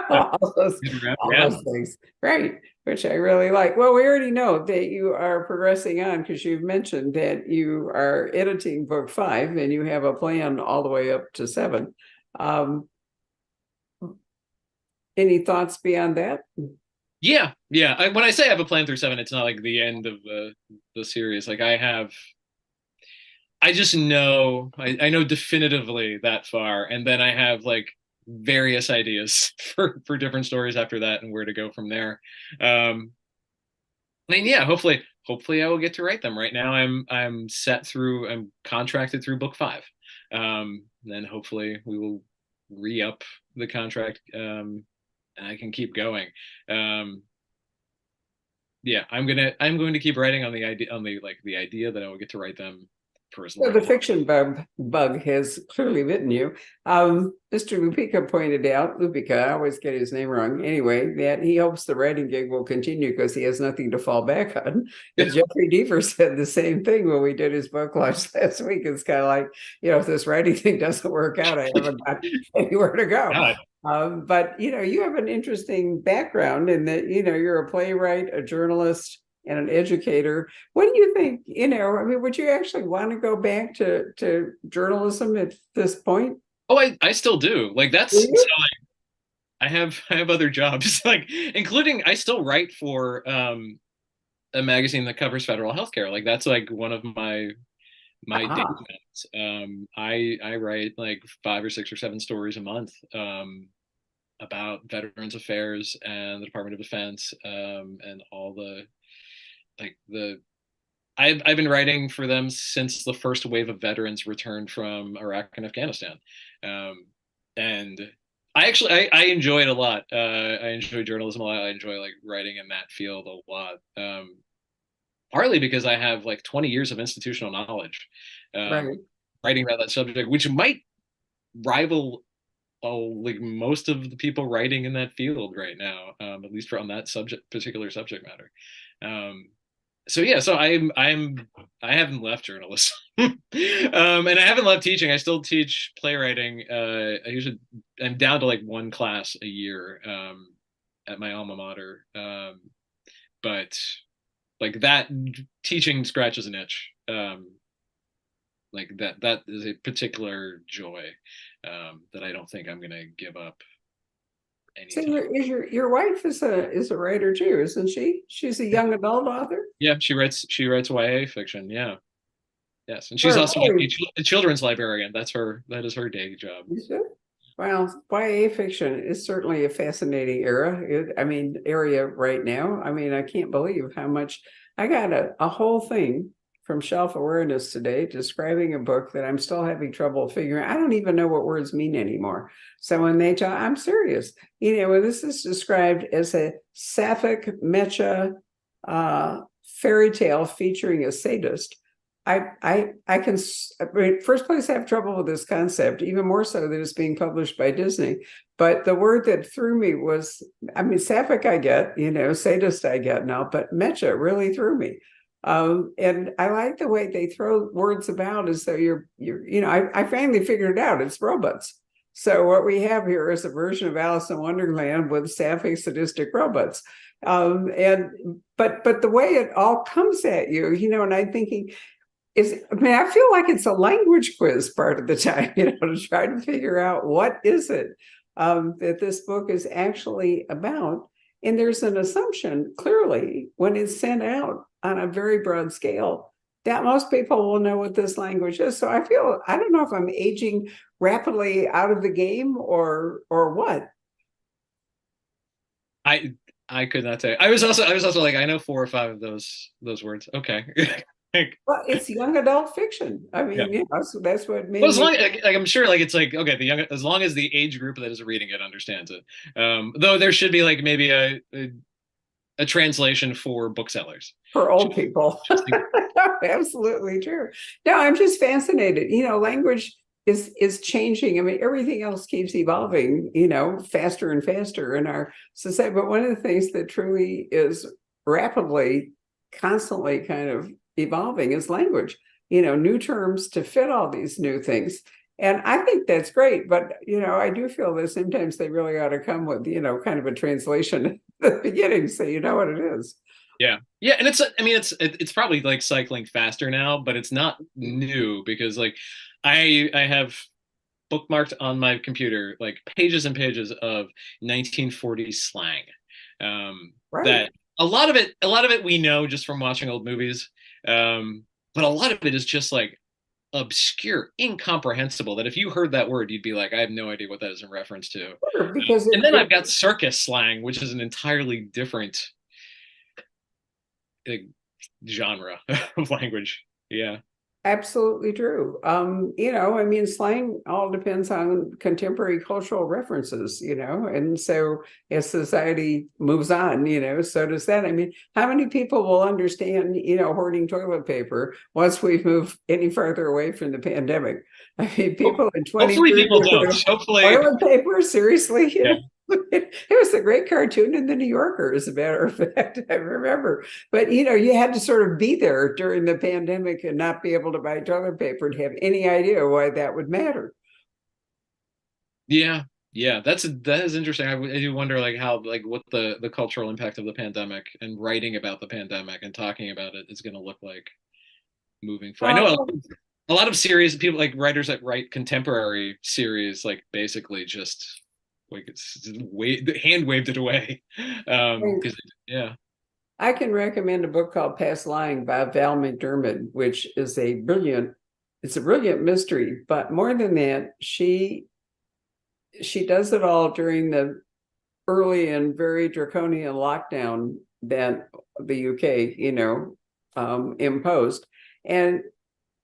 all those things, right? Which I really like. Well, we already know that you are progressing on because you've mentioned that you are editing book 5 and you have a plan all the way up to 7. Any thoughts beyond that? Yeah. When I say I have a plan through 7, it's not like the end of the series. Like I just know I know definitively that far, and then I have like various ideas for different stories after that and where to go from there. And yeah, hopefully I will get to write them. Right now I'm contracted through book 5. Then hopefully we will re-up the contract, and I can keep going. Yeah, I'm going to keep writing on the idea that I will get to write them for as long. So the fiction bug has clearly bitten you. Mr. Lupica pointed out, I always get his name wrong anyway, that he hopes the writing gig will continue because he has nothing to fall back on. And Jeffrey Deaver said the same thing when we did his book launch last week. It's kind of like, if this writing thing doesn't work out, I haven't got anywhere to go. But you have an interesting background in that you're a playwright, a journalist, and an educator. What do you think? Would you actually want to go back to journalism at this point? Oh, I still do. Like that's so, like, I have other jobs, like including I still write for a magazine that covers federal healthcare. Like that's like one of my day jobs. I write like 5 or 6 or 7 stories a month about Veterans Affairs and the Department of Defense, and all I've been writing for them since the first wave of veterans returned from Iraq and Afghanistan, and I enjoy it a lot. I enjoy journalism a lot. I enjoy like writing in that field a lot, partly because I have like 20 years of institutional knowledge, writing about that subject, which might rival like most of the people writing in that field right now, at least on that particular subject matter. So I haven't left journalism, and I haven't left teaching. I still teach playwriting. I'm down to like 1 class a year at my alma mater, but like that teaching scratches an itch. Like that is a particular joy that I don't think I'm gonna give up. So your wife is a writer too, isn't she? She's a young adult author. Yeah, she writes YA fiction. Yeah, yes, and she's also a children's librarian. That is her day job. Well, YA fiction is certainly a fascinating area right now. I can't believe how much I got a whole thing from Shelf Awareness today describing a book that I'm still having trouble figuring. I don't even know what words mean anymore. So when they talk, I'm serious. When this is described as a sapphic mecha fairy tale featuring a sadist, I can, first place, I have trouble with this concept, even more so that it's being published by Disney. But the word that threw me was, sapphic I get, sadist I get now, but mecha really threw me. And I like the way they throw words about as though I finally figured it out. It's robots. So what we have here is a version of Alice in Wonderland with sapphic, sadistic robots. But the way it all comes at you, and I'm thinking, I feel like it's a language quiz part of the time, to try to figure out what is it that this book is actually about. And there's an assumption, clearly, when it's sent out on a very broad scale, that most people will know what this language is. So I don't know if I'm aging rapidly out of the game or what. I I could not tell you. I was also like, I know 4 or 5 of those words. Okay. Like, Well, it's young adult fiction. I yeah. mean, so that's what Well, made as me. long like I'm sure like it's like okay, as long as the age group that is reading it understands it. Though there should be like maybe a translation for booksellers. For old Just, people. just in- Absolutely true. No, I'm just fascinated. Language is changing. I mean, everything else keeps evolving, faster and faster in our society. But one of the things that truly is rapidly, constantly kind of evolving is language, new terms to fit all these new things. And I think that's great, but I do feel that sometimes they really ought to come with, kind of a translation at the beginning, so you know what it is. yeah, yeah, and it's probably like cycling faster now, but it's not new because like I have bookmarked on my computer like pages and pages of 1940s slang. Right. That a lot of it we know just from watching old movies, but a lot of it is just like obscure, incomprehensible. That if you heard that word, you'd be like, I have no idea what that is in reference to. Sure, because And then I've got circus slang, which is an entirely different uh, genre of language. Yeah. absolutely true. I mean, slang all depends on contemporary cultural references, and so as society moves on, so does that. I mean, how many people will understand, hoarding toilet paper once we move any further away from the pandemic? I mean, people in Hopefully 2030 people don't. Hopefully, toilet paper, seriously, yeah. It was a great cartoon in the New Yorker, as a matter of fact. I remember. But you had to sort of be there during the pandemic and not be able to buy toilet paper to have any idea why that would matter. Yeah, yeah, that is interesting. I do wonder like how like what the cultural impact of the pandemic and writing about the pandemic and talking about it is going to look like moving forward. I know Uh, a lot of series people like writers that write contemporary series like basically just like it's hand waved it away. Because yeah. I can recommend a book called Past Lying by Val McDermid, which is it's a brilliant mystery. But more than that, she does it all during the early and very draconian lockdown that the UK, imposed, and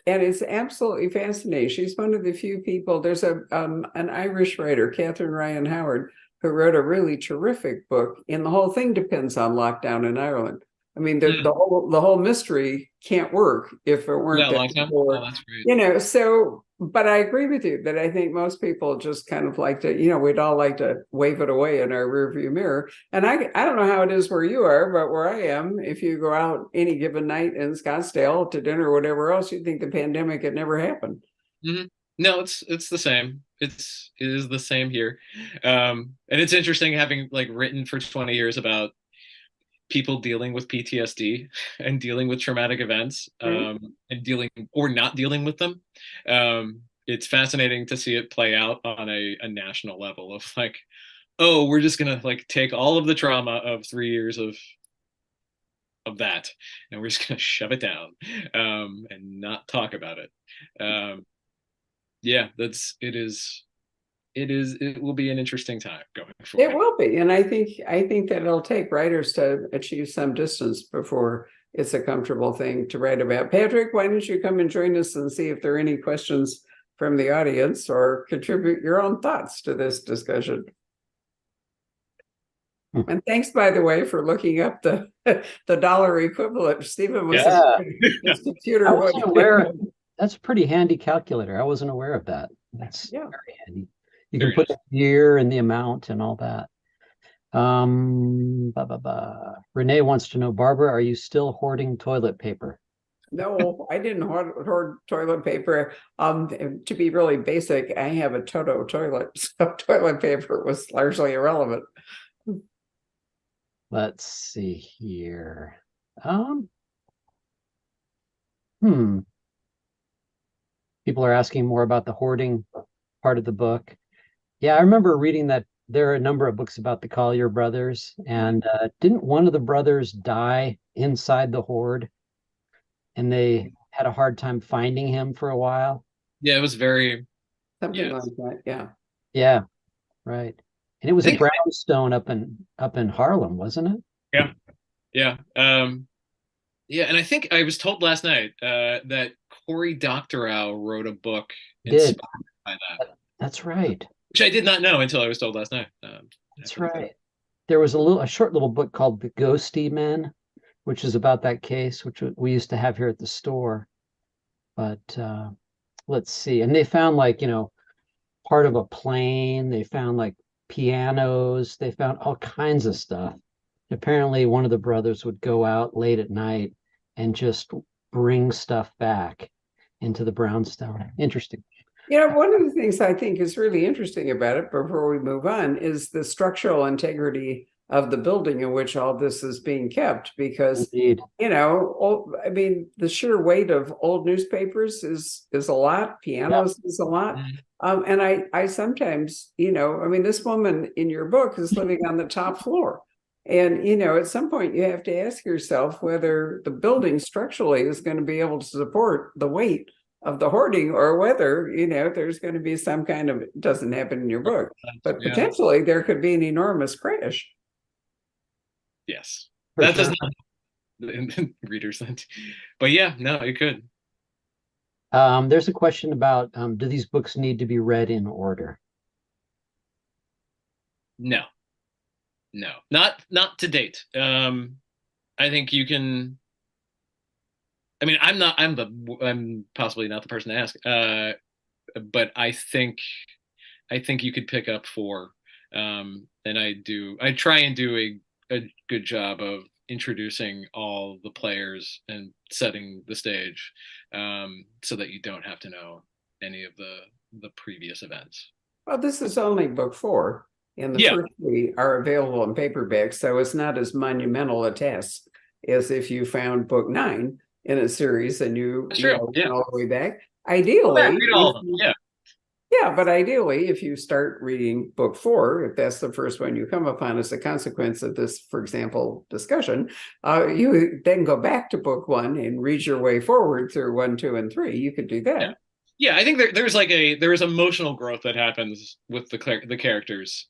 it's absolutely fascinating. She's one of the few people. There's an Irish writer, Catherine Ryan Howard, who wrote a really terrific book, and the whole thing depends on lockdown in Ireland. I mean, Mm. the whole mystery can't work if it weren't Yeah, that lockdown. Oh, for, that's great. so. But I agree with you that I think most people just kind of like to, we'd all like to wave it away in our rearview mirror. And I don't know how it is where you are, but where I am, if you go out any given night in Scottsdale to dinner or whatever else, you'd think the pandemic had never happened. Hmm. No, it's the same. It is the same here. And it's interesting having like written for 20 years about people dealing with PTSD and dealing with traumatic events, Right? and dealing or not dealing with them. It's fascinating to see it play out on a national level of like, oh, we're just gonna like take all of the trauma of 3 years of that, and we're just gonna shove it down, and not talk about it. Um, yeah, it will be an interesting time going It forward. will be, and I think that it'll take writers to achieve some distance before it's a comfortable thing to write about. Patrick, why don't you come and join us and see if there are any questions from the audience or contribute your own thoughts to this discussion. Hmm. And thanks, by the way, for looking up the the dollar equivalent. Stephen was Yeah, his I computer wasn't would. aware. That's a pretty handy calculator. I wasn't aware of that. That's Yeah. very handy. You can Very put nice. the year and the amount and all that. Ba, ba, ba. Renee wants to know, Barbara, are you still hoarding toilet paper? No, I didn't hoard toilet paper. To be really basic, I have a Toto toilet, so toilet paper was largely irrelevant. Let's see here. Um, hmm. People are asking more about the hoarding part of the book. Yeah, I remember reading that there are a number of books about the Collier brothers, and didn't one of the brothers die inside the hoard, and they had a hard time finding him for a while? Yeah, it was very Something yeah. like that. Yeah. Yeah, right. And it was a think, brownstone up in Harlem, wasn't it? yeah, yeah, yeah. And I think I was told last night that Cory Doctorow wrote a book Did. inspired by that, That's right. which I did not know until I was told last night. That's After the fact. right. There was a short little book called The Ghosty Men, which is about that case, which we used to have here at the store. But let's see. And they found like, part of a plane. They found like pianos. They found all kinds of stuff. Apparently, one of the brothers would go out late at night and just bring stuff back into the brownstone. Interesting. One of the things I think is really interesting about it before we move on is the structural integrity of the building in which all this is being kept, because Indeed. I mean, the sheer weight of old newspapers is a lot. Pianos is a lot. And I sometimes, I mean, this woman in your book is living on the top floor. And, at some point you have to ask yourself whether the building structurally is going to be able to support the weight of the hoarding, or whether, there's going to be some kind of, it doesn't happen in your book, but Yeah. potentially there could be an enormous crash. Yes, For that sure. does not readers, but yeah, no, it could. There's a question about do these books need to be read in order? No, no, not to date. I think you can. I mean, I'm possibly not the person to ask. But I think you could pick up four. And I try and do a good job of introducing all the players and setting the stage, so that you don't have to know any of the previous events. Well, this is only book 4, and the Yeah, first 3 are available in paperback, so it's not as monumental a task as if you found book 9 in a series and you that's true. went Yeah, all the way back. go back, Ideally, read all of them. Yeah, yeah, but ideally, if you start reading book 4, if that's the first one you come upon as a consequence of this, for example, discussion, you then go back to book 1 and read your way forward through 1, 2, and 3. You could do that. yeah. Yeah, I think there's emotional growth that happens with the characters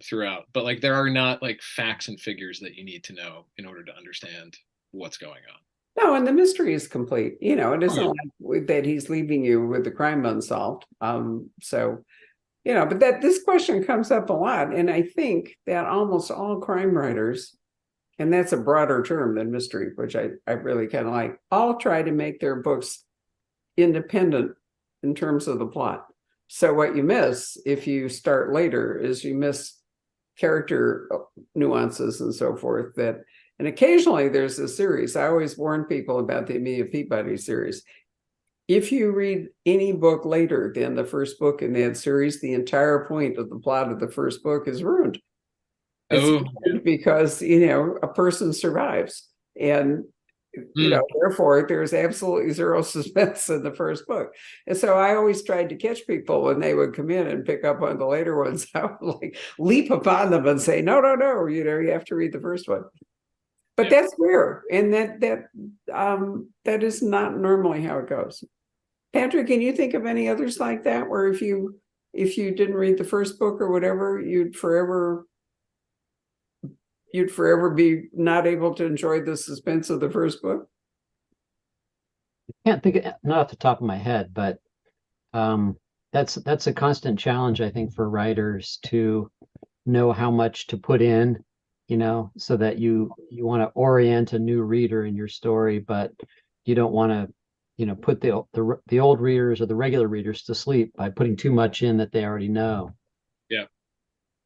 throughout, but like there are not like facts and figures that you need to know in order to understand what's going on. No, and the mystery is complete. It Oh, isn't yeah. like that he's leaving you with the crime unsolved. So, but that this question comes up a lot. And I think that almost all crime writers, and that's a broader term than mystery, which I really kind of like, all try to make their books independent in terms of the plot. So what you miss if you start later is you miss character nuances and so forth that, and occasionally there's a series. I always warn people about the Amelia Peabody series. If you read any book later than the first book in that series, the entire point of the plot of the first book is ruined. It's Oh, because, a person survives. And therefore there's absolutely zero suspense in the first book. And so I always tried to catch people when they would come in and pick up on the later ones. I would like leap upon them and say, no, no, no, you have to read the first one. But yeah. that's rare, and that is not normally how it goes. Patrick, can you think of any others like that, where if you didn't read the first book or whatever, you'd forever be not able to enjoy the suspense of the first book? Can't think of, not off the top of my head, but that's a constant challenge, I think, for writers to know how much to put in, so that you want to orient a new reader in your story, but you don't want to, put the old readers or the regular readers to sleep by putting too much in that they already know. Yeah.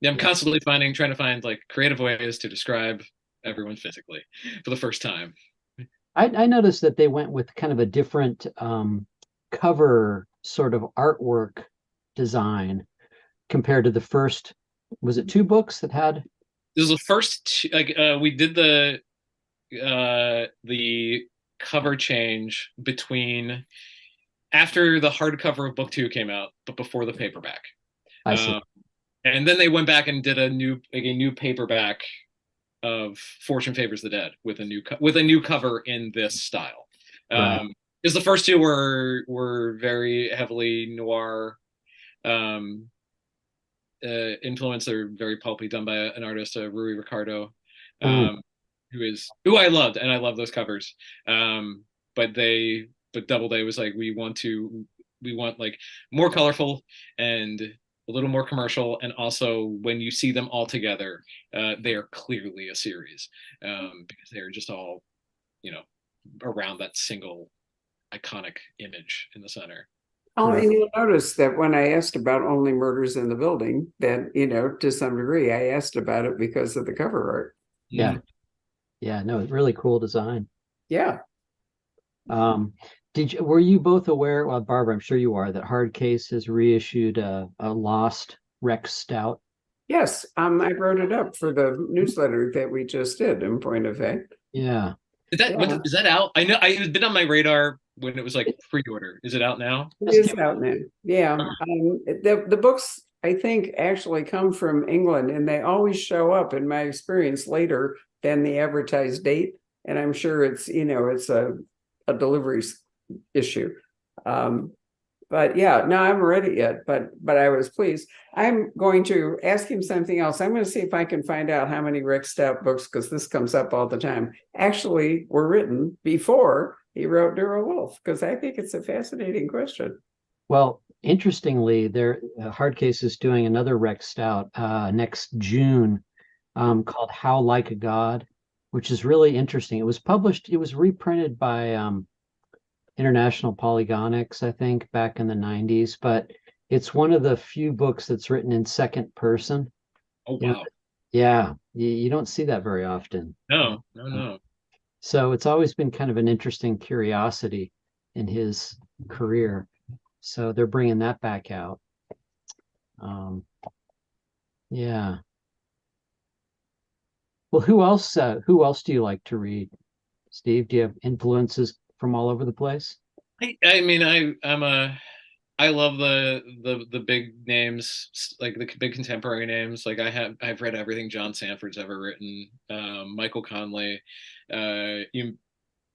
Yeah, I'm Yeah. constantly trying to find like creative ways to describe everyone physically for the first time. I noticed that they went with kind of a different cover sort of artwork design compared to the first, was it 2 books that had? This is the first like we did the cover change between after the hardcover of book 2 came out, but before the paperback. I see. And then they went back and did a new paperback of Fortune Favors the Dead with a new cover in this style. Right. Because the first 2 were very heavily noir, influence. They're very pulpy, done by an artist, Rui Ricardo, Mm. who I loved, and I love those covers. But Doubleday was like, we want like more colorful and a little more commercial, and also when you see them all together, they are clearly a series, because they're just all, you know, around that single iconic image in the center. Oh, Right. and you'll notice that when I asked about Only Murders in the Building, that, to some degree, I asked about it because of the cover art. Yeah. Mhm. Yeah. No, really cool design. Yeah. Um, were you both aware, well, Barbara, I'm sure you are, that Hardcase has reissued a lost Rex Stout? Yes. I wrote it up for the newsletter that we just did, in point of fact. Yeah. Yeah, Is that out? I know it had been on my radar when it was like pre-order. Is it out now? it is out now. Yeah. The books, I think, actually come from England, and they always show up, in my experience, later than the advertised date. And I'm sure it's a delivery issue. But yeah, no, I haven't read it yet, but I was pleased. I'm going to ask him something else. I'm going to see if I can find out how many Rick Stout books, because this comes up all the time, actually were written before he wrote Nero Wolfe, because I think it's a fascinating question. Well, interestingly, Hardcase is doing another Rex Stout next June, called How Like a God, which is really interesting. It was reprinted by International Polygonics, I think, back in the 90s, but it's one of the few books that's written in second person. Oh You know, wow. yeah, you don't see that very often. No, no, Uh, no. so it's always been kind of an interesting curiosity in his career. So they're bringing that back out. Um, yeah. Well, who else do you like to read? Steve, do you have influences from all over the place? I mean, I love the big names, like the big contemporary names. Like I've read everything John Sanford's ever written. Michael Conley, you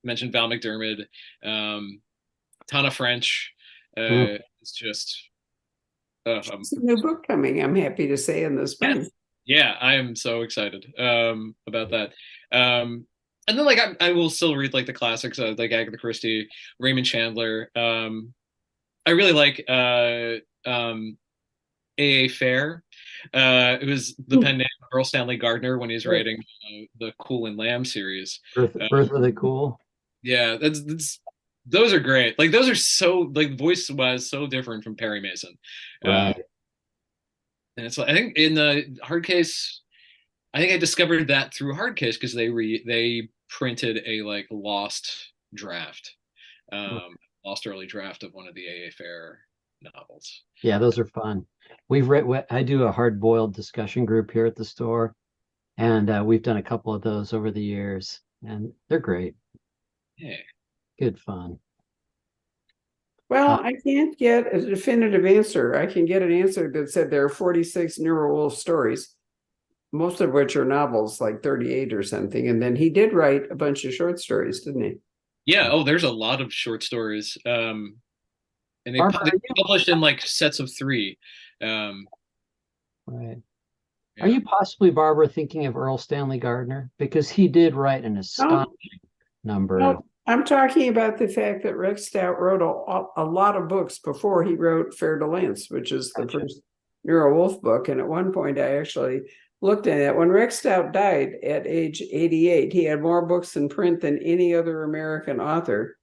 mentioned Val McDermid, ton of French. Mm. It's just It's a new book coming, I'm happy to say, in the yes, spring. yeah, I am so excited about that. And then like I will still read like the classics, like Agatha Christie, Raymond Chandler. I really like A.A. Fair. It was the pen name of Earl Stanley Gardner when he's writing the Cool and Lamb series. Birth of the Cool. Yeah, that's those are great. Like those are so like voice wise so different from Perry Mason. Uh, Right. and it's like I think in the hard case, I think I discovered that through Hardcase because they printed a like draft, lost early draft of one of the A.A. Fair novels. Yeah, those are fun. I do a hard boiled discussion group here at the store, and we've done a couple of those over the years, and they're great. Yeah. Good fun. Well, Uh, I can't get a definitive answer. I can get an answer that said there are 46 Nero Wolfe stories, most of which are novels, like 38 or something. And then he did write a bunch of short stories, didn't he? Yeah. Oh, there's a lot of short stories. And Barbara, they published in like sets of three. Um, right. Are yeah. you possibly, Barbara, thinking of Earl Stanley Gardner? Because he did write an Oh, astonishing number of. no, I'm talking about the fact that Rex Stout wrote a lot of books before he wrote Fair de Lance, which is the Gotcha. first Nero Wolfe book. And at one point, I actually looked at it. When Rex Stout died at age 88, he had more books in print than any other American author.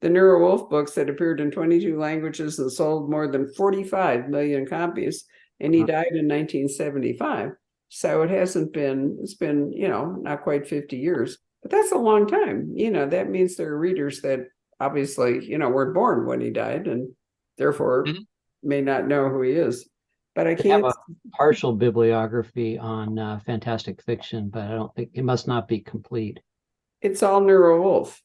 The Nero Wolfe books had appeared in 22 languages and sold more than 45 million copies, and he died in 1975. So it's been, not quite 50 years, but that's a long time. That means there are readers that obviously, weren't born when he died and therefore Mhm. may not know who he is. But I They have can't, a partial bibliography on fantastic fiction, but I don't think it must not be complete. it's all Nero Wolfe,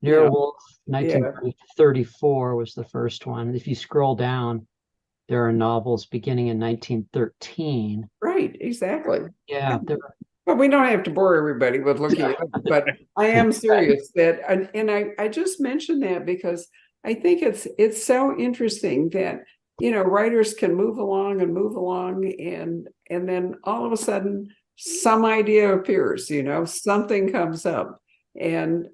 Nero Wolfe, yeah, 1934 was the first one. If you scroll down, there are novels beginning in 1913. right, exactly. Yeah, Well, we don't have to bore everybody with looking it up, but I am serious that, and I just mentioned that because I think it's so interesting that writers can move along and then all of a sudden some idea appears, something comes up and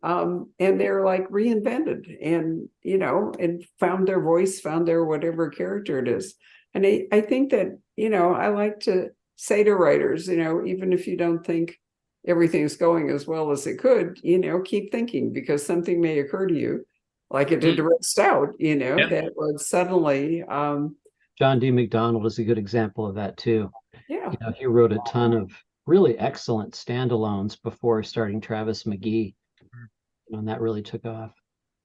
they're like reinvented and and found their voice, found their whatever character it is. And I think that I like to say to writers, even if you don't think everything's going as well as it could, keep thinking, because something may occur to you, like it did to Red Stout, that would suddenly John D. MacDonald is a good example of that too. yeah. He wrote a ton of really excellent standalones before starting Travis McGee, and that really took off.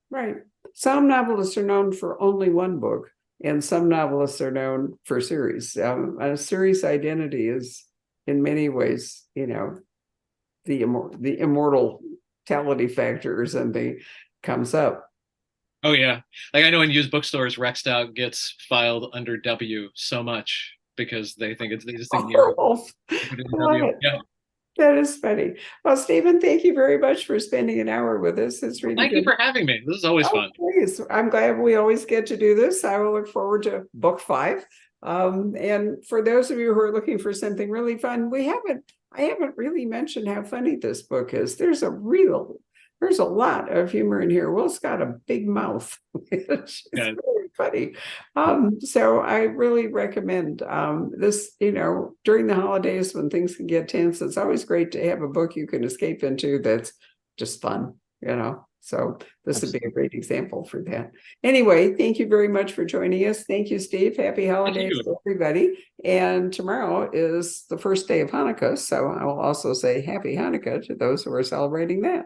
Right. Some novelists are known for only one book, and some novelists are known for series. A series identity is, in many ways, the immortality factor or something comes up. Oh yeah, like I know in used bookstores, Rex Stout gets filed under W so much because they just think Nero Wolfe. W. Yeah. That is funny. Well, Stephen, thank you very much for spending an hour with us. It's really Thank good. you for having me. This is always fun. Please. I'm glad we always get to do this. I will look forward to book 5. And for those of you who are looking for something really fun, I haven't really mentioned how funny this book is. There's a lot of humor in here. Will's got a big mouth. It's really funny. So I really recommend this, during the holidays when things can get tense, it's always great to have a book you can escape into that's just fun, So this would be a great example for that. Anyway, thank you very much for joining us. Thank you, Steve. Happy holidays to everybody. And tomorrow is the first day of Hanukkah. So I will also say happy Hanukkah to those who are celebrating that.